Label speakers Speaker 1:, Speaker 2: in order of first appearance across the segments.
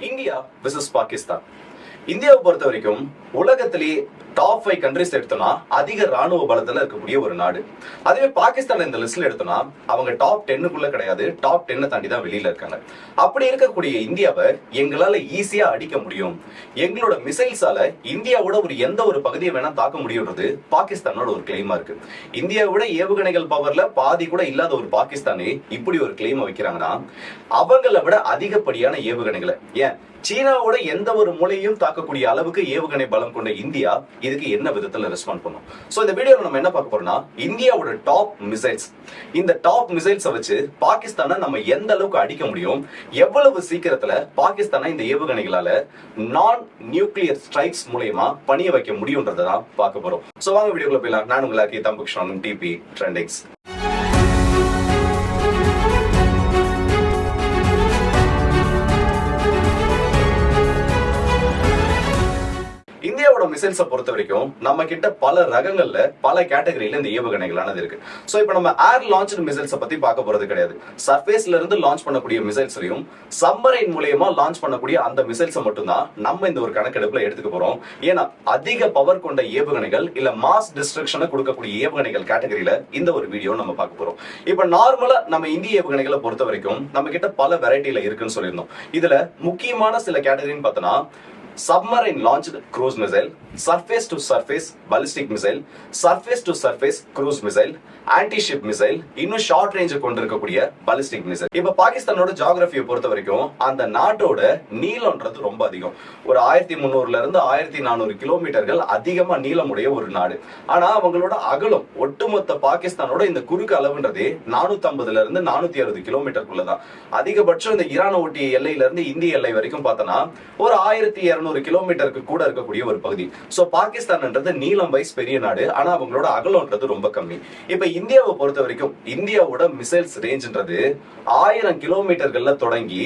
Speaker 1: India versus Pakistan. இந்தியாவை பொறுத்த வரைக்கும் உலகத்திலேயே டாப் 5 கண்ட்ரிஸ் எடுத்தோம்னா அதிக ராணுவ பலத்துல இருக்கக்கூடிய ஒரு நாடு. அதுவே பாகிஸ்தான் இந்த லிஸ்ட்ல எடுத்தோம்னா அவங்க டாப் 10க்குள்ள கிடையாது, டாப் 10 தாண்டி தான் வெளியில இருக்காங்க. அப்படி இருக்கக்கூடிய இந்தியாவை எங்களால ஈஸியா அடிக்க முடியும், எங்களோட மிசைல்ஸால இந்தியாவோட எந்த ஒரு பகுதியை வேணா தாக்க முடியும்ன்றது பாகிஸ்தானோட ஒரு கிளைமா இருக்கு. இந்தியாவோட ஏவுகணைகள் பவர்ல பாதி கூட இல்லாத ஒரு பாகிஸ்தானே இப்படி ஒரு கிளைம் வைக்கிறாங்கன்னா அவங்கள விட அதிகப்படியான ஏவுகணைகளை, ஏன் சீனாவோட எந்த ஒரு மூலையும் தாக்கக்கூடிய அளவுக்கு ஏவுகணை பலம் கொண்ட இந்தியா இதுக்கு என்ன விதத்துல ரெஸ்பாண்ட் பண்ணும்? சோ இந்த வீடியோல நம்ம என்ன பார்க்க போறோம்னா இந்தியாவோட டாப் மிசைல்ஸ். இந்த டாப் மிசைல்ஸை வச்சு பாகிஸ்தானை நம்ம எந்த அளவுக்கு அடிக்க முடியும், எவ்வளவு சீக்கிரத்துல பாகிஸ்தானை இந்த ஏவுகணைகளால நான் நியூக்ளியர் ஸ்ட்ரைக்ஸ் மூலமா பணிய வைக்க முடியும்ன்றதை தான் பார்க்க போறோம். சோ வாங்க வீடியோக்குள்ள போயிடலாம். நான் உங்களுக்கு தம்புக்ஷன் டிபி ட்ரெண்டிங்ஸ். இந்தியாவோட மிசைல்ஸை பொறுத்த வரைக்கும் நம்ம கிட்ட பல ரகங்கள்ல பல கேட்டகரியில இந்த ஏவுகணைகளானது இருக்கு. சோ இப்போ நம்ம ஏர் லான்ச்டு மிசைல்ஸை பத்தி பார்க்க போறது கிடையாது. சர்ஃபேஸ்ல இருந்து லான்ச் பண்ணக்கூடிய மிசைல்ஸையும் சப்மரைன் மூலமா லான்ச் பண்ணக்கூடிய அந்த மிசைல்ஸை மட்டும் தான் நம்ம இந்த ஒரு கணக்கெடுப்புல எடுத்துக்க போறோம். ஏன்னா அதிக பவர் கொண்ட ஏவுகணைகள் இல்ல மாஸ் டிஸ்ட்ரக்ஷனை கொடுக்கக்கூடிய ஏவுகணைகள் கேட்டகரியில இந்த ஒரு வீடியோ நம்ம பார்க்க போறோம். இப்போ நார்மலா நம்ம இந்திய ஏவுகணைகளை பொறுத்த வரைக்கும் நம்ம கிட்ட பல வெரைட்டில இருக்குன்னு சொல்லியிருந்தோம். இதுல முக்கியமான சில கேட்டகரின்னு பார்த்தோம்னா submarine launched cruise missile, surface to surface ballistic missile, surface to surface cruise missile, anti-ship missile, இன்னும் ஷார்ட் ரேஞ்ச் கொண்டிருக்கக்கூடிய ballistic missile. இப்ப பாகிஸ்தானோட ஜியோகிராஃபியை பொறுத்த வரைக்கும் அந்த நாட்டோட நீளம்ன்றது ரொம்ப அதிகம். ஒரு 1300 இருந்து 1400 கிலோமீட்டர்கள் அதிகமா நீளமுடைய ஒரு நாடு. ஆனா அவங்களோட அகலம் ஒட்டுமொத்த பாகிஸ்தானோட இந்த குறுக்கு அளவுன்றதே 450 இருந்து 460 கிலோமீட்டருக்குள்ளதான். அதிகபட்சம் இந்த ஈரான் ஒட்டிய எல்லையில இருந்து இந்திய எல்லை வரைக்கும் பார்த்தோம்னா ஒரு 1200 கிலோமீட்டருக்கு கூட இருக்கக்கூடிய ஒரு பகுதி. சோ பாகிஸ்தான்ன்றது நீளம் வைஸ் பெரிய நாடு, ஆனா அவங்களோட அகலம்ன்றது ரொம்ப கம்மி. இப்ப இந்தியாவை பொறுத்த வரைக்கும் இந்தியாவோட மிசைல்ஸ் ரேஞ்ச்ன்றது 1000 கிலோமீட்டர்கள்ல தொடங்கி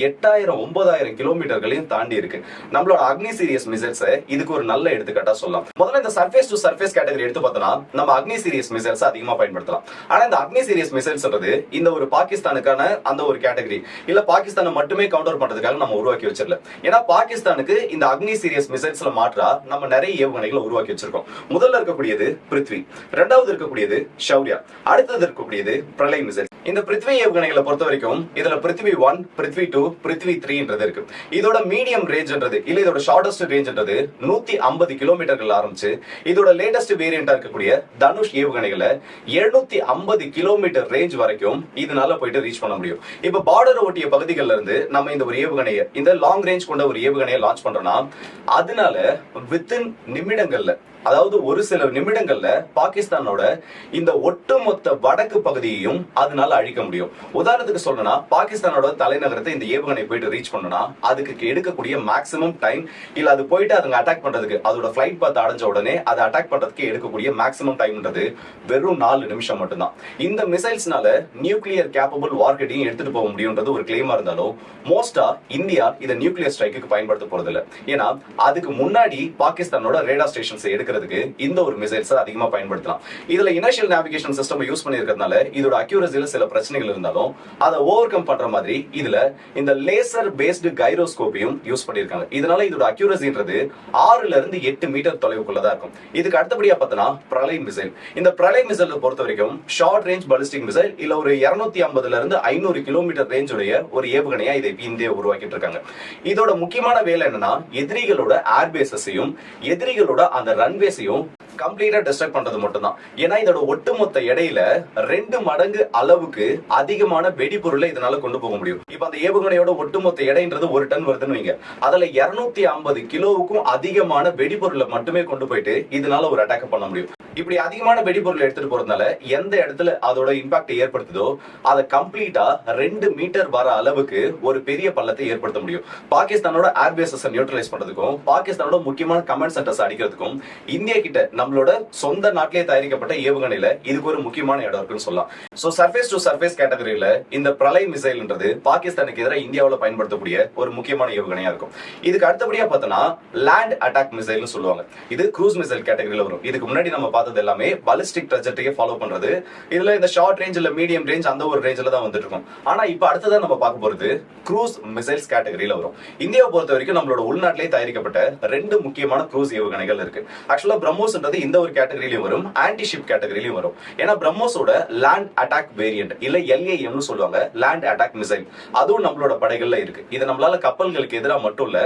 Speaker 1: 8000 9000 கிலோமீட்டர்களையும் தாண்டி இருக்கு. நம்மளோட அக்னி சீரியஸ் மிசைல்ஸ் இதுக்கு ஒரு நல்ல எடுத்துக்காட்டா சொல்லலாம். முதல்ல இந்த சர்ஃபேஸ் டு சர்ஃபேஸ் கேட்டகரி எடுத்து பார்த்தோம்னா நம்ம அக்னி சீரியஸ் மிசைல்ஸ் அதிகமா பயன்படுத்தலாம். ஆனா இந்த அக்னி சீரியஸ் மிசைல்ஸ்ன்றது இந்த ஒரு பாகிஸ்தானுக்கான அந்த ஒரு கேட்டகரி இல்ல, பாகிஸ்தானை மட்டுமே கவுண்டர் பண்றதுக்காக நம்ம உருவாக்கி வச்சிடல. ஏன்னா பாகிஸ்தானுக்கு இந்த அக்னி சீரியஸ் மிசைல்ஸ்ல மாற்றா நம்ம நிறைய ஏவுகணைகளை உருவாக்கி வச்சிருக்கோம். முதல்ல இருக்கக்கூடியது பிருத்வி, இரண்டாவது இருக்கக்கூடியது ஷௌர்யா, அடுத்தது இருக்கக்கூடியது பிரளய் மிசைல். இந்த பிருத்வி ஏவுகணைகளை பொறுத்த வரைக்கும் இதுல பிருத்வி 1, பிருத்வி 2, பிருத்வி 3 இருக்கு. இதோட மீடியம் ரேஞ்ச்ன்றது இல்ல இதோட ஷார்டஸ்ட் ரேஞ்ச்ன்றது 150 கிலோமீட்டர்கள் ஆரம்பிச்சு இதோட லேட்டஸ்ட் வேரியண்டா இருக்கக்கூடிய தனுஷ் ஏவுகணைகளை 750 கிலோமீட்டர் ரேஞ்ச் வரைக்கும் இதனால போயிட்டு ரீச் பண்ண முடியும். இப்ப பார்டர் ஒட்டிய பகுதிகள்ல இருந்து நம்ம இந்த ஒரு ஏவுகணையை, இந்த லாங் ரேஞ்ச் கொண்ட ஒரு ஏவுகணையை லான்ச் பண்றோம்னா அதனால வித்தின் நிமிடங்கள்ல, அதாவது ஒரு சில நிமிடங்கள்ல பாகிஸ்தானோட இந்த ஒட்டுமொத்த வடக்கு பகுதியையும் அதனால அழிக்க முடியும். உதாரணத்துக்கு சொல்லணும்னா பாகிஸ்தானோட தலைநகரத்தை இந்த ஏவுகணை போயிட்டு ரீச் பண்ணனா அதுக்கு எடுக்கக்கூடிய மேக்ஸிமம் டைம் இல்ல அது போயிட்டு அதுங்க அட்டாக் பண்றதுக்கு அதோட ஃபிளைட் பாத் அடைஞ்ச உடனே அதை அட்டாக் பண்றதுக்கு எடுக்கக்கூடிய மேக்ஸிமம் டைம்ன்றது வெறும் 4 நிமிஷம் மட்டும்தான். இந்த மிசைல்ஸ்னால நியூக்ளியர் கேப்பபிள் வார்ஹெட்டையும் எடுத்துட்டு போக முடியும்ன்றது ஒரு கிளைமா இருந்தாலும் மோஸ்டா இந்தியா இதை நியூக்ளியர் ஸ்ட்ரைக்கு பயன்படுத்த போறது இல்ல. ஏன்னா அதுக்கு முன்னாடி பாகிஸ்தானோட ரேடார் ஸ்டேஷன்ஸ் இந்த ஒரு மிசைல்ஸ் அதிகமா பயன்படுத்தலாம். இதுல இனர்ஷியல் நேவிகேஷன் சிஸ்டம் யூஸ் பண்ணிருக்கிறதுனால இதோட அக்யூரசில சில பிரச்சனைகள் இருந்தாலும் அதை ஓவர் கம் பண்ற மாதிரி இதுல இந்த லேசர் பேஸ்டு கைரோஸ்கோப்பையும் யூஸ் பண்ணிருக்காங்க. இதனால இதோட அக்யூரசின்றது 6 இருந்து 8 மீட்டர் தொலைவுக்குள்ளதான் இருக்கும். இதுக்கு அடுத்தபடியா பார்த்தனா பிரளய் மிசைல். இந்த பிரளய் மிசைல் பொறுத்த வரைக்கும் ஷார்ட் ரேஞ்ச் பாலிஸ்டிக் மிசைல் இல்ல ஒரு 250 இருந்து 500 கிலோமீட்டர் ரேஞ்ச் உடைய ஒரு ஏவுகணையா இதை இந்தியா உருவாக்கிட்டு இருக்காங்க. இதோட முக்கியமான வேலை என்னன்னா எதிரிகளோட ஏர்பேஸையும் எதிரிகளோட அந்த ரன்வேஸையும் கம்ப்ளீட்டா டிஸ்ட்ரக்ட் பண்றது மட்டும்தான். ஏன்னா இதோட ஒட்டுமொத்த எடையில 2 மடங்கு அளவுக்கு அதிகமான வெடிபொருளை இதனால கொண்டு போக முடியும். இப்ப அந்த ஏவுகணையோட ஒட்டுமொத்த எடைன்றது 1 டன் வருதுன்னு வைங்க, அதுல 250 கிலோவுக்கும் அதிகமான வெடிபொருளை மட்டுமே கொண்டு போயிட்டு இதனால ஒரு அட்டாக் பண்ண முடியும். இப்படி அதிகமான வெடிபொருள் எடுத்துட்டு போறதுனால எந்த இடத்துல அதோட இம்பாக்ட் ஏற்படுத்துதோ அதை கம்ப்ளீட்டா 2 மீட்டர் வர அளவுக்கு ஒரு பெரிய பள்ளத்தை ஏற்படுத்த முடியும். பாகிஸ்தானோட ஏர்பேசஸ் நியூட்ரலைஸ் பண்றதுக்கும் பாகிஸ்தானோட முக்கியமான கமாண்ட் சென்டர்ஸ் அடிக்கிறதுக்கும் இந்தியா கிட்ட நம்மளோட சொந்த நாட்டிலே தயாரிக்கப்பட்ட ஏவுகணையில இதுக்கு ஒரு முக்கியமான இடம் இருக்குன்னு சொல்லலாம். சோ சர்ஃபேஸ் டு சர்ஃபேஸ் கேட்டகரியில இந்த பிரளய் மிசைல்ன்றது பாகிஸ்தானுக்கு எதிராக இந்தியாவில் பயன்படுத்தக்கூடிய ஒரு முக்கியமான ஏவுகணையா இருக்கும். இதுக்கு அடுத்தபடியா பார்த்தோம்னா லேண்ட் அட்டாக் மிசைல்னு சொல்லுவாங்க. இது க்ரூஸ் மிசைல் கேட்டகரியில வரும். இதுக்கு முன்னாடி நம்ம பார்த்த பார்த்தது எல்லாமே பாலிஸ்டிக் ட்ரெஜெக்டரியை ஃபாலோ பண்றது. இதுல இந்த ஷார்ட் ரேஞ்ச் இல்ல மீடியம் ரேஞ்ச் அந்த ஒரு ரேஞ்சில தான் வந்துட்டு இருக்கும். ஆனா இப்ப அடுத்ததான் நம்ம பார்க்க போறது க்ரூஸ் மிசைல்ஸ் கேட்டகரியில வரும். இந்தியாவை பொறுத்த வரைக்கும் நம்மளோட உள்நாட்டிலேயே தயாரிக்கப்பட்ட 2 முக்கியமான க்ரூஸ் ஏவுகணைகள் இருக்கு. ஆக்சுவலா பிரம்மோஸ்ன்றது இந்த ஒரு கேட்டகரியிலும் வரும், ஆன்டி ஷிப் கேட்டகரியிலும் வரும். ஏன்னா பிரம்மோஸோட லேண்ட் அட்டாக் வேரியன்ட் இல்ல LAM சொல்லுவாங்க, லேண்ட் அட்டாக் மிசைல், அதுவும் நம்மளோட படைகள்ல இருக்கு. இது நம்மளால கப்பல்களுக்கு எதிராக மட்டும் இல்ல,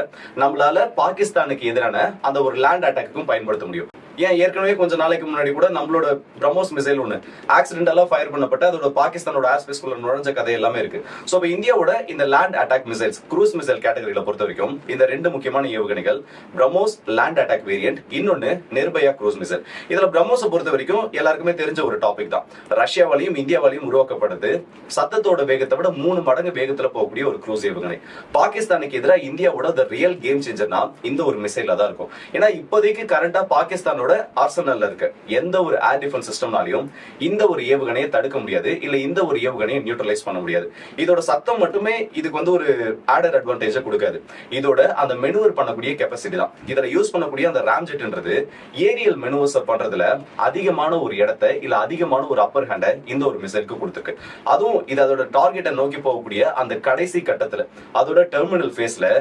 Speaker 1: நம்மளால பாகிஸ்தானுக்கு எதிரான அந்த ஒரு லேண்ட் அட்டாக்கும் பயன்படுத்த முடியும். ஏன் ஏற்கனவே கொஞ்சம் நாளைக்கு முன்னாடி கூட நம்மளோட பிரம்மோஸ் மிசைல் ஒன்று ஆக்சிடென்டலா ஃபயர் பண்ணப்பட்ட அதோட பாகிஸ்தானோட ஏர்ஸ்பேஸ்குள்ள நுழைஞ்ச கதை எல்லாமே இருக்கு. ஸோ இப்போ இந்தியாவோட இந்த land attack missiles cruise missile கேட்டகரியில பொறுத்த வரைக்கும் இந்த 2 முக்கியமான ஏவுகணைகள் பிரம்மோஸ் லேண்ட் அட்டாக் வேரியன்ட், இன்னொன்னு நிர்பயா க்ரூஸ் மிசைல். இதுல பிரம்மோஸை பொறுத்த வரைக்கும் எல்லாருக்குமே தெரிஞ்ச ஒரு டாபிக் தான். ரஷ்யாவாலையும் இந்தியாவாலையும் உருவாக்கப்படுது. சத்தத்தோட வேகத்தை விட 3 மடங்கு வேகத்துல போகக்கூடிய ஒரு க்ரூஸ் ஏவுகணை. பாகிஸ்தானுக்கு எதிராக இந்தியாவோட ரியல் கேம் சேஞ்சர்னா இந்த ஒரு மிசைல தான் இருக்கும். ஏன்னா இப்போதைக்கு கரண்டா பாகிஸ்தான் ஆர்சனல்ல இருக்க எந்த ஒரு ஏர் டிஃபென்ஸ் சிஸ்டம்னாலையும் இந்த ஒரு ஏவுகணையை தடுக்க முடியாது, இல்ல இந்த ஒரு ஏவுகணையை நியூட்ரலைஸ் பண்ண முடியாது. இதோட சத்தம் மட்டுமே இதுக்கு ஒரு ஆடட் அட்வான்டேஜ் கொடுக்காது. இதோட அந்த மெனுவர் பண்ணக்கூடிய கெபாசிட்டி தான். இதுல யூஸ் பண்ணக்கூடிய அந்த ராம்ஜெட்ன்றது ஏரியல் மெனுவர்ஸ் பண்றதுல அதிகமான ஒரு இடத்தை இல்ல அதிகமான ஒரு அப்பர் ஹேண்டை இந்த ஒரு மிசைலுக்கு கொடுத்துருக்கு. அதுவும் இது அதோட டார்கெட்டை நோக்கி போகக்கூடிய அந்த கடைசி கட்டத்துல அதோட டெர்மினல் ஃபேஸ்ல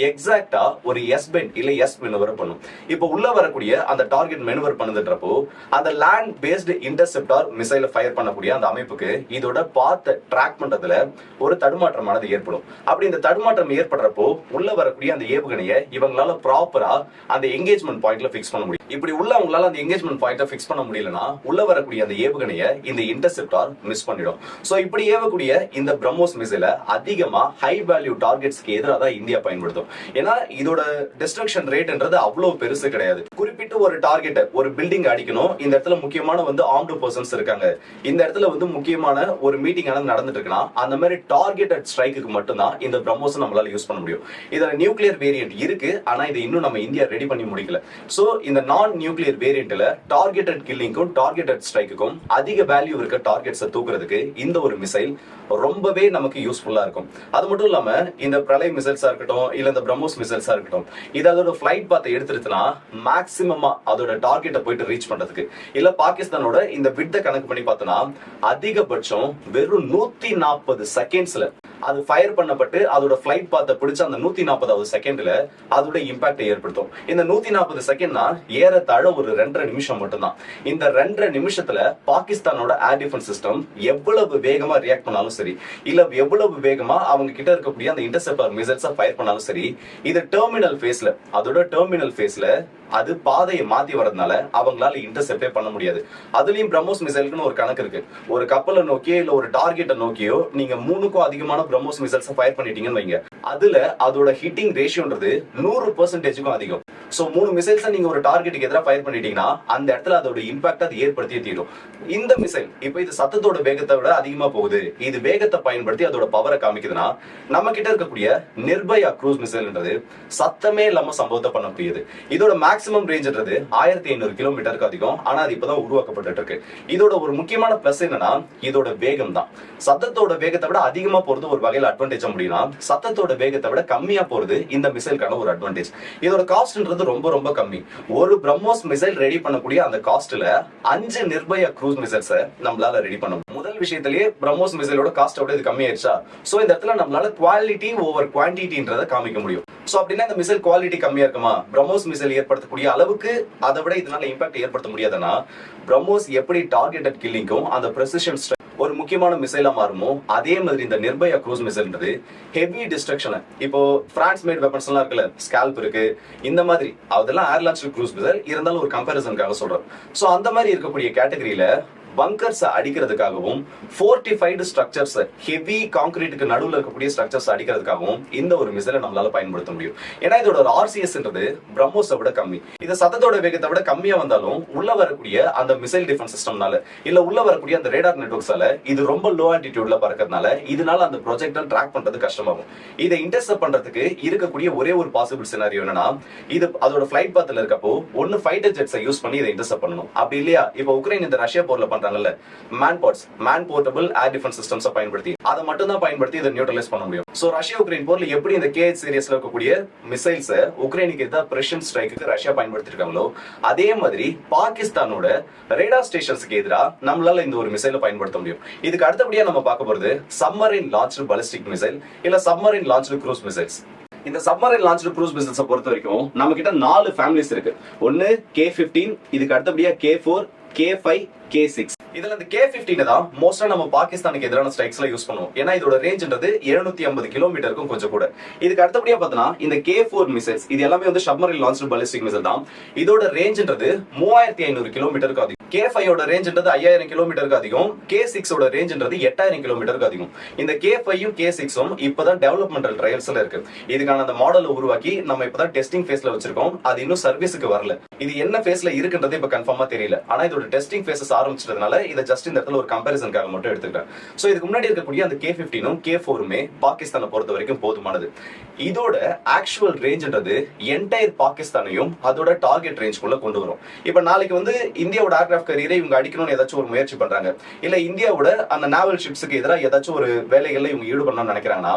Speaker 1: எக்ஸாக்டா ஒரு எஸ் பெண்ட் இல்ல எஸ் மெனுவர் பண்ணும். இப்போ உள்ள வரக்கூடிய அந்த டார்கெட் மெனுவர் பண்ணுதுன்றப்போ அந்த லேண்ட் பேஸ்டு இன்டர்செப்டார் மிசைல ஃபயர் பண்ணக்கூடிய அந்த அமைப்புக்கு இதோட பாத்தை ட்ராக் பண்றதுல ஒரு தடுமாற்றமானது ஏற்படும். அப்படி இந்த தடுமாற்றம் ஏற்படுறப்போ உள்ள வரக்கூடிய அந்த ஏவுகணையை இவங்களால ப்ராப்பரா அந்த என்கேஜ்மெண்ட் பாயிண்ட்ல பிக்ஸ் பண்ண முடியும். இப்படி உள்ள அவங்களால அந்த என்கேஜ்மெண்ட் பாயிண்ட பிக்ஸ் பண்ண முடியலனா உள்ள வரக்கூடிய அந்த ஏவுகணையை இந்த இன்டர்செப்டார் மிஸ் பண்ணிடும். சோ இப்படி ஏவக்கூடிய இந்த பிரம்மோஸ் மிசைல அதிகமா ஹை வேல்யூ டார்கெட்ஸ்க்கு எதிராக தான் இந்தியா பயன்படுத்தும். ஏன்னா இதோட டிஸ்ட்ரக்ஷன் ரேட்ன்றது அவ்வளவு பெருசு கிடையாது. குறிப்பிட்ட ஒரு டார்கெட் ஒரு பில்டிங் அடிக்கணும், இந்த இடத்துல முக்கியமான ஆர்ம்டு பர்சன்ஸ் இருக்காங்க, இந்த இடத்துல முக்கியமான ஒரு மீட்டிங் நடந்துட்டு இருக்குன்னா அந்த மாதிரி டார்கெட்டட் ஸ்ட்ரைக்கு மட்டும் தான் இந்த பிரம்மோஸ் நம்மளால யூஸ் பண்ண முடியும். இதுல நியூக்ளியர் வேரியன்ட் இருக்கு, ஆனா இது இன்னும் நம்ம இந்தியா ரெடி பண்ணி முடிக்கல. சோ இந்த நான் நியூக்ளியர் வேரியன்ட்ல டார்கெட்டட் கில்லிங்கும் டார்கெட்டட் ஸ்ட்ரைக்குக்கும் அதிக வேல்யூ இருக்க டார்கெட்ஸை தூக்குறதுக்கு இந்த ஒரு மிசைல் ரொம்பவே நமக்கு யூஸ்ஃபுல்லா இருக்கும். அது மட்டும் இல்லாம இந்த பிரளய் மிசைல்ஸா இருக்கட்டும் இல்ல இந்த பிரம்மோஸ் மிசைல்ஸா இருக்கட்டும், இது அதோட ஃபிளைட் பாத்தை எடுத்துருச்சுன்னா மேக்சிமமா அதோட டார்கெட்டை போயிட்டு ரீச் பண்றதுக்கு இல்ல பாகிஸ்தானோட இந்த விட்ட கணக்கு பண்ணி பார்த்தோம்னா அதிகபட்சம் வெறும் 140 செகண்ட்ஸ்ல அது ஃபயர் பண்ணப்பட்டு அதோட ஃபிளைட் பாத்தை பிடிச்ச அந்த 140வது செகண்ட்ல அதோட இம்பாக்ட் ஏற்படுத்தும். இந்த 140 செகண்ட்னா ஏறத்தாழ ஒரு 2.5 நிமிஷம் மட்டும்தான். இந்த 2.5 நிமிஷத்துல பாகிஸ்தானோட ஏர் டிஃபென்ஸ் சிஸ்டம் எவ்வளவு வேகமா ரியாக்ட் பண்ணாலும் சரி, இல்ல எவ்வளவு வேகமா அவங்க கிட்ட இருக்கக்கூடிய அந்த இன்டர்செப்டார் மிசைல்ஸை ஃபயர் பண்ணாலும் சரி, இது டெர்மினல் ஃபேஸ்ல அதோட டெர்மினல் ஃபேஸ்ல அது பாதையை மாத்தி வரதுனால அவங்களால இன்டர்செப்டே பண்ண முடியாது. அதுலயும் பிரம்மோஸ் மிசைலுக்குன்னு ஒரு கணக்கு இருக்கு. ஒரு கப்பலை நோக்கியோ இல்ல ஒரு டார்கெட்டை நோக்கியோ நீங்க 3க்கும் அதிகமான பிரம்மோஸ் மிசைல்ஸ் ஃபயர் பண்ணிட்டீங்கன்னு வைங்க, அதுல அதோட ஹிட்டிங் ரேஷியோன்றது 100%க்கும் அதிகம். சோ 3 மிசைல்ஸ் நீங்க ஒரு டார்கெட்டுக்கு எதிராக ஃபயர் பண்ணிட்டீங்கன்னா அந்த இடத்துல அதோட இம்பாக்ட் அது ஏற்படுத்தியே தீரும். இந்த மிசைல் இப்போ இது சத்தத்தோட வேகத்தை விட அதிகமா போகுது, இது வேகத்தை பயன்படுத்தி அதோட பவரை காமிக்குதுன்னா நம்ம கிட்ட இருக்கக்கூடிய நிர்பயா க்ரூஸ் மிசைல்ன்றது சத்தமே இல்லாம சம்பவத்தை பண்ண முடியுது. இதோட மேக்ஸிமம் ரேஞ்ச்ன்றது 1500 கிலோமீட்டருக்கு அதிகம். ஆனா அது இப்பதான் உருவாக்கப்பட்டு இருக்கு. இதோட ஒரு முக்கியமான பிளஸ் என்னன்னா இதோட வேகம் தான். சத்தத்தோட வேகத்தை விட அதிகமா போறது ஒரு வகையில அட்வான்டேஜ் முடியும்னா சத்தத்தோட வேகத்தை விட கம்மியா போறது இந்த மிசைலுக்கான ஒரு அட்வான்டேஜ். இதோட காஸ்ட்ன்றது ரொம்ப ரொம்ப கம்மி. ஒரு பிரம்மோஸ் மிசைல் ரெடி பண்ணக்கூடிய அந்த காஸ்ட்ல 5 நிர்பயா க்ரூஸ் மிசைல்ஸ் நம்மளால ரெடி பண்ண முடியும். முதல் விஷயத்திலேயே பிரம்மோஸ் மிசைலோட காஸ்ட் இது கம்மியாயிருச்சா, சோ இந்த இடத்துல நம்மளால குவாலிட்டி ஓவர் குவான்டிட்டின்றத காமிக்க முடியும். சோ அப்படின்னா இந்த மிசைல் குவாலிட்டி கம்மியா இருக்குமா, பிரம்மோஸ் மிசைல் ஏற்படுத்தக்கூடிய அளவுக்கு அதை விட இதனால இம்பாக்ட் ஏற்படுத்த முடியாதுன்னா பிரம்மோஸ் எப்படி டார்கெட்டட் கில்லிங்கும் அந்த பிரெசிஷன் ஒரு முக்கியமான மிசைலா மாறுமோ அதே மாதிரி இந்த நிர்பயா க்ரூஸ் மிசைல்ன்றது ஹெவி டிஸ்ட்ரக்ஷன். இப்போ பிரான்ஸ் மேட் வெப்பன்ஸ் எல்லாம் இருக்குல்ல, ஸ்கால்ப் இருக்கு, இந்த மாதிரி அதெல்லாம் ஏர் லான்ச்டு க்ரூஸ் மிசைல் இருந்தாலும் ஒரு கம்பேரிசனுக்காக சொல்றேன். சோ அந்த மாதிரி இருக்கக்கூடிய கேட்டகரியில பங்கர்ஸ் அடிக்கிறதுக்காகவும் ஃபோர்டிஃபைடு ஸ்ட்ரக்சர்ஸ் ஹெவி கான்கிரீட்டுக்கு நடுவில் இருக்கக்கூடிய ஸ்ட்ரக்சர்ஸ் அடிக்கிறதுக்காகவும் இந்த ஒரு மிசைலை நம்மளால பயன்படுத்த முடியும். ஏன்னா இதோட ஒரு RCSன்றது பிரம்மோஸை விட கம்மி. இது சத்தத்தோட வேகத்தை விட கம்மியா வந்தாலும் உள்ள வரக்கூடிய அந்த மிசைல் டிஃபென்ஸ் சிஸ்டம்னால இல்ல உள்ள வரக்கூடிய அந்த ரேடார் நெட்வொர்க்ஸால இது ரொம்ப லோ ஆல்டிடியூட்ல பறக்கிறதுனால இதனால அந்த ப்ரொஜெக்டை ட்ராக் பண்றது கஷ்டமாகும். இதை இன்டர்செப்ட் பண்றதுக்கு இருக்கக்கூடிய ஒரே ஒரு பாசிபிள் சினாரியோ என்னன்னா இது அதோட ஃபிளைட் பாத்துல இருக்கப்போ ஒன்னு ஃபைட்டர் ஜெட்ஸை யூஸ் பண்ணி இதை இன்டர்செப்ட் பண்ணணும். அப்படி இல்லையா இப்போ உக்ரைன் இந்த ரஷ்யா போர்ல பண்றாங்கல்ல, man portable air defence systems பயன்படுத்தி அதை மட்டும் தான் பயன்படுத்தி இதை நியூட்ரலைஸ் பண்ண முடியும். சோ ரஷ்யா உக்ரைன் போர்ல எப்படி இந்த KH சீரிஸ்ல இருக்கக்கூடிய மிசைல்ஸ் உக்ரைனுக்கு எதிராக பிரஷன் ஸ்ட்ரைக்கு ரஷ்யா பயன்படுத்திருக்காங்களோ, அதே மாதிரி பாகிஸ்தானோட ரேடார் ஸ்டேஷன்ஸ்க்கு எதிராக நம்மளால இந்த ஒரு மிசைலை பயன்படுத்த முடியும். இதுக்கு அடுத்தபடியா நம்ம பார்க்க போறது சப்மரைன் லான்ச்டு பாலிஸ்டிக் மிசைல் இல்ல சப்மரைன் லான்ச்டு க்ரூஸ் மிசைல்ஸ். இந்த சப்மரைன் லான்ச்டு க்ரூஸ் மிசைல்ஸை பொறுத்த வரைக்கும் நம்ம கிட்ட 4 ஃபேமிலிஸ் இருக்கு. ஒன்னு K-15, இதுக்கு அடுத்தபடியா K-4, K-5, K-6. இதுல இந்த K-15 தான் மோஸ்டா நம்ம பாகிஸ்தானுக்கு எதிரான ஸ்ட்ரைக்ஸ்ல யூஸ் பண்ணுவோம். ஏன்னா இதோட ரேஞ்ச்ன்றது 750 கிலோமீட்டருக்கும் கொஞ்சம் கூட. இதுக்கு அடுத்தபடியா பார்த்தனா இந்த K-4 மிசைல்ஸ் இது எல்லாமே வந்து சப்மரைன் லான்ச்டு பாலிஸ்டிக் மிசைல் தான். இதோட ரேஞ்ச்ன்றது 3500 கிலோமீட்டருக்கு அதிகம். K-5 ஓட ரேஞ்ச்ன்றது 5000 கிலோமீட்டருக்கு அதிகம். K-6 ஓட ரேஞ்ச்ன்றது 8000 கிலோமீட்டருக்கு அதிகம். இந்த K-5யும் K-6ம் இப்பதான் டெவலப்மெண்டல் ட்ரையல்ஸ்ல இருக்கு. இதுக்கான அந்த மாடலை உருவாக்கி நம்ம இப்பதான் டெஸ்டிங் ஃபேஸ்ல வச்சிருக்கோம். அது இன்னும் சர்வீஸ்க்கு வரல. இது என்ன ஃபேஸ்ல இருக்குன்றது இப்ப கன்ஃபார்மா தெரியல. ஆனா இதோட டெஸ்டிங் ஃபேஸஸ் ஆரம்பிச்சதுனால இத ஜஸ்ட் இந்த இடத்துல ஒரு கம்பேரிசனுக்காக மட்டும் எடுத்துக்கிறேன். சோ இதுக்கு முன்னாடி இருக்கக்கூடிய அந்த K-15ம் K-4மே பாகிஸ்தானை பொறுத்த வரைக்கும் போதுமானது. இதோட ஆக்சுவல் ரேஞ்ச்ன்றது என்டையர் பாகிஸ்தானையும் அதோட டார்கெட் ரேஞ்ச்குள்ள கொண்டு வரும். இப்ப நாளைக்கு வந்து இந்தியாவோட ஏர்கிராஃப்ட் கேரியரை இவங்க அடிக்கணும்னு ஏதாச்சும் ஒரு முயற்சி பண்றாங்க, இல்ல இந்தியாவோட அந்த நேவல் ஷிப்ஸ்க்கு எதிராக ஏதாச்சும் ஒரு வேலைகள்ல இவங்க ஈடுபடணும்னு நினைக்கிறாங்கன்னா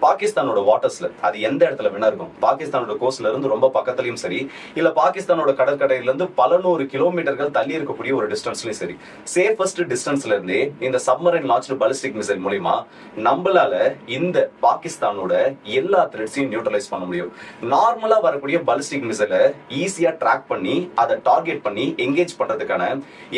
Speaker 1: பாகிஸ்தானோட வாட்டர்ஸ்ல அது எந்த இடத்துல வேணா இருக்கும். பாகிஸ்தானோட கோஸ்ட்ல இருந்து ரொம்ப பக்கத்துலயும் சரி, இல்ல பாகிஸ்தானோட கடற்கரையில இருந்து பல நூறு கிலோமீட்டர்கள் தள்ளி இருக்கக்கூடிய ஒரு டிஸ்டன்ஸ்லயும் சரி, சேஃபஸ்ட் டிஸ்டன்ஸ்ல இருந்தே இந்த சப்மரைன் லான்ச்டு பாலிஸ்டிக் மிசைல் மூலமா நம்மளால இந்த பாகிஸ்தானோட எல்லா த்ரெட்ஸையும் நியூட்ரலைஸ் பண்ண முடியும். நார்மலா வரக்கூடிய பாலிஸ்டிக் மிசைலை ஈஸியா ட்ராக் பண்ணி அதை டார்கெட் பண்ணி எங்கேஜ் பண்றதுக்கான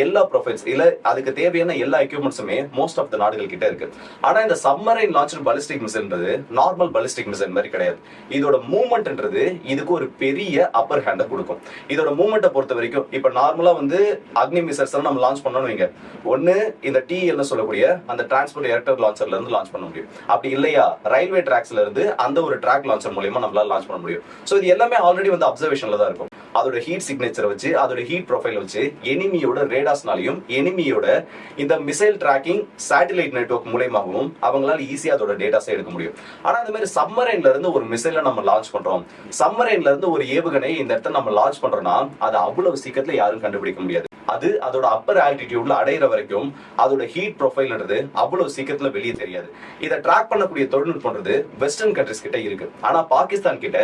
Speaker 1: எல்லா ப்ரொஃபைல்ஸ் இல்ல அதுக்கு தேவையான எல்லா எக்யூப்மெண்ட்ஸுமே மோஸ்ட் ஆஃப் த நாடுகள் கிட்ட இருக்கு. ஆனா இந்த சப்மரைன் லான்ச்டு பாலிஸ்டிக் மிசைல்ன்றது நார்மல் பாலிஸ்டிக் மிசைல் மாதிரி கிடையாது. இதோட மூவ்மெண்ட்ன்றது இதுக்கு ஒரு பெரிய அப்பர் ஹேண்டை கொடுக்கும். இதோட மூவ்மெண்ட்டை பொறுத்த வரைக்கும் இப்ப நார்மலா வந்து அக்னி மிசைல்ஸ் நம்ம லான்ச் பண்ணணும் வைங்க, ஒன்னு இந்த TL சொல்லக்கூடிய அந்த டிரான்ஸ்போர்ட் ஏர்கிராஃப்ட் லான்ச்சர்ல இருந்து லான்ச் பண்ண முடியும். அப்படி இல்லையா ரயில்வே டிராக்ஸ்ல இருந்து அந்த ஒரு ட்ராக் லான்ச்சர் மூலமா நம்மளால லான்ச் பண்ண முடியும். சோ இது எல்லாமே ஆல்ரெடி வந்து அப்சர்வேஷன்ல தான் இருக்கும். அதோட ஹீட் சிக்னேச்சர் வச்சு அதோட ஹீட் ப்ரொஃபைல் வச்சு எனிமியோட ரேடார்ஸ்னாலையும் எனிமியோட இந்த மிசைல் டிராக்கிங் சேட்டலைட் நெட்வொர்க் மூலமாகவும் அவங்களால ஈஸியா அதோட டேட்டாஸை எடுக்க முடியும். ஆனா அந்த மாதிரி சப்மரைன்ல இருந்து ஒரு மிசைலை நம்ம லான்ச் பண்றோம், சப்மரைன்ல இருந்து ஒரு ஏவுகணை இந்த இடத்துல நம்ம லான்ச் பண்றோம்னா அது அவ்வளவு சீக்கிரத்துல யாரும் கண்டுபிடிக்க முடியாது. அது அதோட அப்பர் ஆல்டிடியூட்ல அடையிற வரைக்கும் அதோட ஹீட் ப்ரொஃபைல்ன்றது அவ்வளவு சீக்கிரத்துல வெளியே தெரியாது. இதை ட்ராக் பண்ணக்கூடிய தொழில்நுட்பம்ன்றது வெஸ்டர்ன் கண்ட்ரிஸ் கிட்ட இருக்கு. ஆனா பாகிஸ்தான் கிட்ட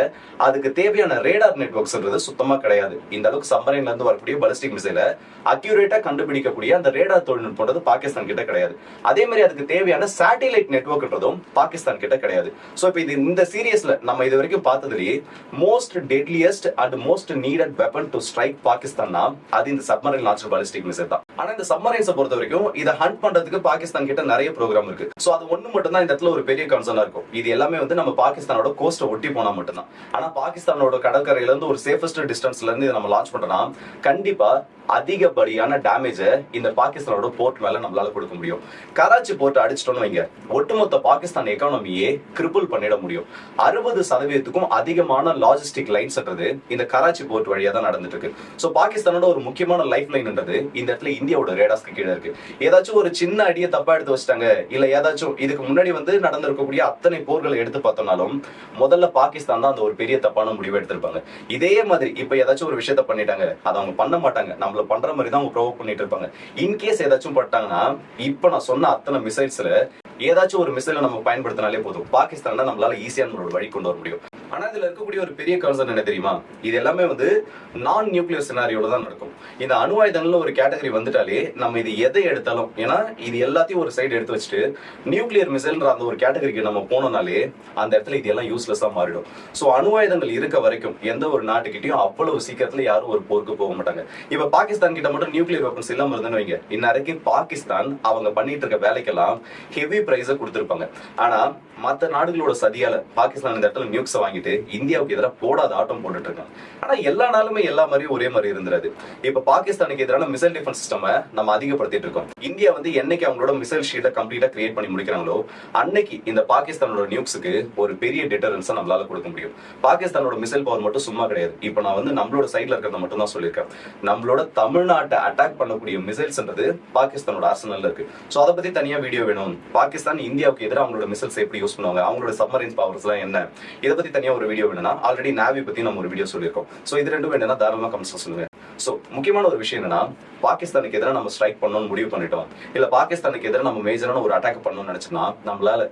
Speaker 1: அதுக்கு தேவையான ரேடார் நெட்வொர்க்ஸ்ன்றது சுத்தமா கிடையாது. இந்த அளவுக்கு சப்மரைன்ல இருந்து வரக்கூடிய பாலிஸ்டிக் மிசைலை அக்யூரேட்டா கண்டுபிடிக்கக்கூடிய அந்த ரேடார் தொழில்நுட்பம்ன்றது பாகிஸ்தான் கிட்ட கிடையாது. அதே மாதிரி அதுக்கு தேவையான சேட்டலைட் நெட்வொர்க்ன்றதும் பாகிஸ்தான் கிட்ட கிடையாது. சோ இப்போ இது இந்த சீரியஸ்ல நம்ம இது வரைக்கும் பார்த்ததுலயே most deadliest and most needed weapon to strike பாகிஸ்தான்னா அது இந்த சப்மரைன் பாலிஸ்டிக் மிசைல் தான். ஆனா இந்த சப்மரைன்ஸை பொறுத்த வரைக்கும் இதை ஹண்ட் பண்றதுக்கு பாகிஸ்தான் கிட்ட நிறைய ப்ரோக்ராம் இருக்கு. சோ அது ஒண்ணு மட்டும் தான் இந்த இடத்துல ஒரு பெரிய கன்சர்னா இருக்கும். இது எல்லாமே வந்து நம்ம பாகிஸ்தானோட கோஸ்ட்டை ஒட்டி போனா மட்டும்தான். ஆனா பாகிஸ்தானோட கடற்கரையில இருந்து ஒரு சேஃபஸ்ட் டிஸ்டன்ஸ்ல இருந்து இதை நம்ம லான்ச் பண்றோம்னா கண்டிப்பா அதிகப்படியான டேமேஜை இந்த பாகிஸ்தானோட போர்ட் மேல நம்மளால கொடுக்க முடியும். கராச்சி போர்ட் அடிச்சிட்டோம்னு வைங்க, ஒட்டுமொத்த பாகிஸ்தான் எக்கானமியே கிரிபிள் பண்ணிட முடியும். 60% அதிகமான லாஜிஸ்டிக் லைன்ஸ்ன்றது இந்த கராச்சி போர்ட் வழியா தான் நடந்துட்டு இருக்கு. சோ பாகிஸ்தானோட ஒரு முக்கியமான லைஃப் லைன்ன்றது இந்த இடத்துல இந்தியாவோட ரேடார்ஸ்க்கு கீழே இருக்கு. ஏதாச்சும் ஒரு சின்ன அடியை தப்பா எடுத்து வச்சிட்டாங்க, இல்ல ஏதாச்சும் இதுக்கு முன்னாடி வந்து நடந்திருக்கக்கூடிய அத்தனை போர்களை எடுத்து பார்த்தோம்னாலும் முதல்ல பாகிஸ்தான் தான் அந்த ஒரு பெரிய தப்பான முடிவை எடுத்திருப்பாங்க. இதே மாதிரி இப்ப ஏதாச்சும் ஒரு விஷயத்த பண்ணிட்டாங்க, அதை அவங்க பண்ண மாட்டாங்க, நம்மள பண்ற மாதிரி தான் அவங்க ப்ரோவோக் பண்ணிட்டு இருப்பாங்க. இன்கேஸ் ஏதாச்சும் பட்டாங்கன்னா இப்ப நான் சொன்ன அத்தனை மிசைல்ஸ்ல ஏதாச்சும் ஒரு மிசைலை நம்ம பயன்படுத்தினாலே போதும், பாகிஸ்தான் நம்மளால ஈஸியா நம்மளோட வழி கொண்டு வர முடியும். ஆனா இதுல இருக்கக்கூடிய ஒரு பெரிய கன்சர்ன் என்ன தெரியுமா, இது எல்லாமே வந்து நான் நியூக்ளியர் சினாரியோட தான் நடக்கும். இந்த அணு ஆயுதங்கள்ல ஒரு கேட்டகரி வந்துட்டாலே நம்ம இது எதை எடுத்தாலும், ஏன்னா இது எல்லாத்தையும் ஒரு சைடு எடுத்து வச்சுட்டு நியூக்ளியர் மிசைல்ன்ற அந்த ஒரு கேட்டகரிக்கு நம்ம போனோம்னாலே அந்த இடத்துல இது எல்லாம் யூஸ்லெஸ்ஸா மாறிடும். சோ அணு ஆயுதங்கள் இருக்க வரைக்கும் எந்த ஒரு நாட்டுக்கிட்டையும் அவ்வளவு சீக்கிரத்துல யாரும் ஒரு போருக்கு போக மாட்டாங்க. இப்ப பாகிஸ்தான் கிட்ட மட்டும் நியூக்ளியர் வெப்பன்ஸ் இல்லாம இருந்துன்னு வைங்க, இந்நேரத்துக்கு பாகிஸ்தான் அவங்க பண்ணிட்டு இருக்க வேலைக்கெல்லாம் ஹெவி பிரைஸை கொடுத்திருப்பாங்க. ஆனா மற்ற நாடுகளோட சதியால பாகிஸ்தான் இந்த இடத்துல நியூக்ஸை வாங்கிட்டு இந்தியாவுக்கு எதிராக போடாத ஆட்டம் போட்டுட்டு இருக்காங்க. ஆனா எல்லா நாளுமே எல்லா மாதிரியும் ஒரே மாதிரி இருந்துராது. இப்ப பாகிஸ்தானுக்கு எதிரான மிசைல் டிஃபென்ஸ் சிஸ்டம் நம்ம அதிகப்படுத்திட்டு இருக்கோம். இந்தியா வந்து என்னைக்கு அவங்களோட மிசைல் ஷீட்டை கம்ப்ளீட்டா கிரியேட் பண்ணி முடிக்கிறாங்களோ அன்னைக்கு இந்த பாகிஸ்தானோட நியூக்ஸுக்கு ஒரு பெரிய டிட்டரன்ஸை நம்மளால கொடுக்க முடியும். பாகிஸ்தானோட மிசைல் பவர் மட்டும் சும்மா கிடையாது. இப்ப நான் வந்து நம்மளோட சைட்ல இருக்கிறத மட்டும் தான் சொல்லியிருக்கேன். நம்மளோட தமிழ்நாட்டை அட்டாக் பண்ணக்கூடிய மிசைல்ஸ்ன்றது பாகிஸ்தானோட ஆர்சனல்ல இருக்கு. சோ அதை பத்தி தனியா வீடியோ வேணும். பாகிஸ்தான் இந்தியாவுக்கு எதிராக அவங்களோட மிசைல்ஸ் எப்படி யூஸ் பண்ணுவாங்க, அவங்களோட சப்மரைன் பவர்ஸ் எல்லாம் என்ன, இதை பத்தி தனியா ஒரு வீடியோ வேணும்னா ஆல்ரெடி நேவி பத்தி நம்ம ஒரு வீடியோ சொல்லியிருக்கோம். சோ இது ரெண்டும் வேணும்னா தாராளமா கமெண்ட்ஸ்ல சொல்லுங்க. ஸோ முக்கியமான ஒரு விஷயம் என்னன்னா, பாகிஸ்தானுக்கு எதிராக நம்ம ஸ்ட்ரைக் பண்ணணும்னு முடிவு பண்ணிட்டோம், இல்ல பாகிஸ்தானுக்கு எதிராக நம்ம மேஜரான ஒரு அட்டாக் பண்ணணும்னு நினைச்சோம்னா, நம்மளால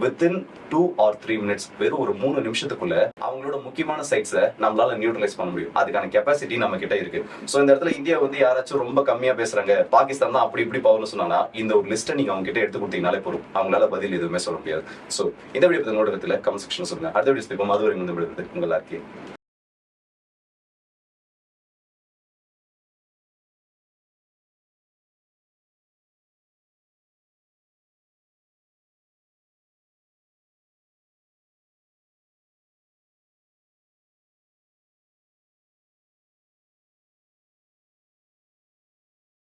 Speaker 1: வித்தின் 2 or 3 மினிட்ஸ், வெறும் ஒரு 3 நிமிஷத்துக்குள்ள அவங்களோட முக்கியமான சைட்ஸை நம்மளால நியூட்ரலைஸ் பண்ண முடியும். அதுக்கான கெப்பாசிட்டி நம்ம கிட்ட இருக்கு. ஸோ இந்த இடத்துல இந்தியா வந்து யாராச்சும் ரொம்ப கம்மியா பேசுறாங்க, பாகிஸ்தான் தான் அப்படி இப்படி பவர்னு சொன்னா, இந்த ஒரு லிஸ்ட்டை நீங்க அவங்க கிட்ட எடுத்து கொடுத்தீங்கனாலே போதும், அவங்களால பதில் எதுவுமே சொல்ல முடியாது. ஸோ இந்த வீடியோ பத்தி உங்களோட கமெண்ட் செக்ஷன் சொல்லுங்க. அடுத்த வீடியோ அது வரைக்கும் இந்த வீடியோ உங்கள் எல்லாருக்கே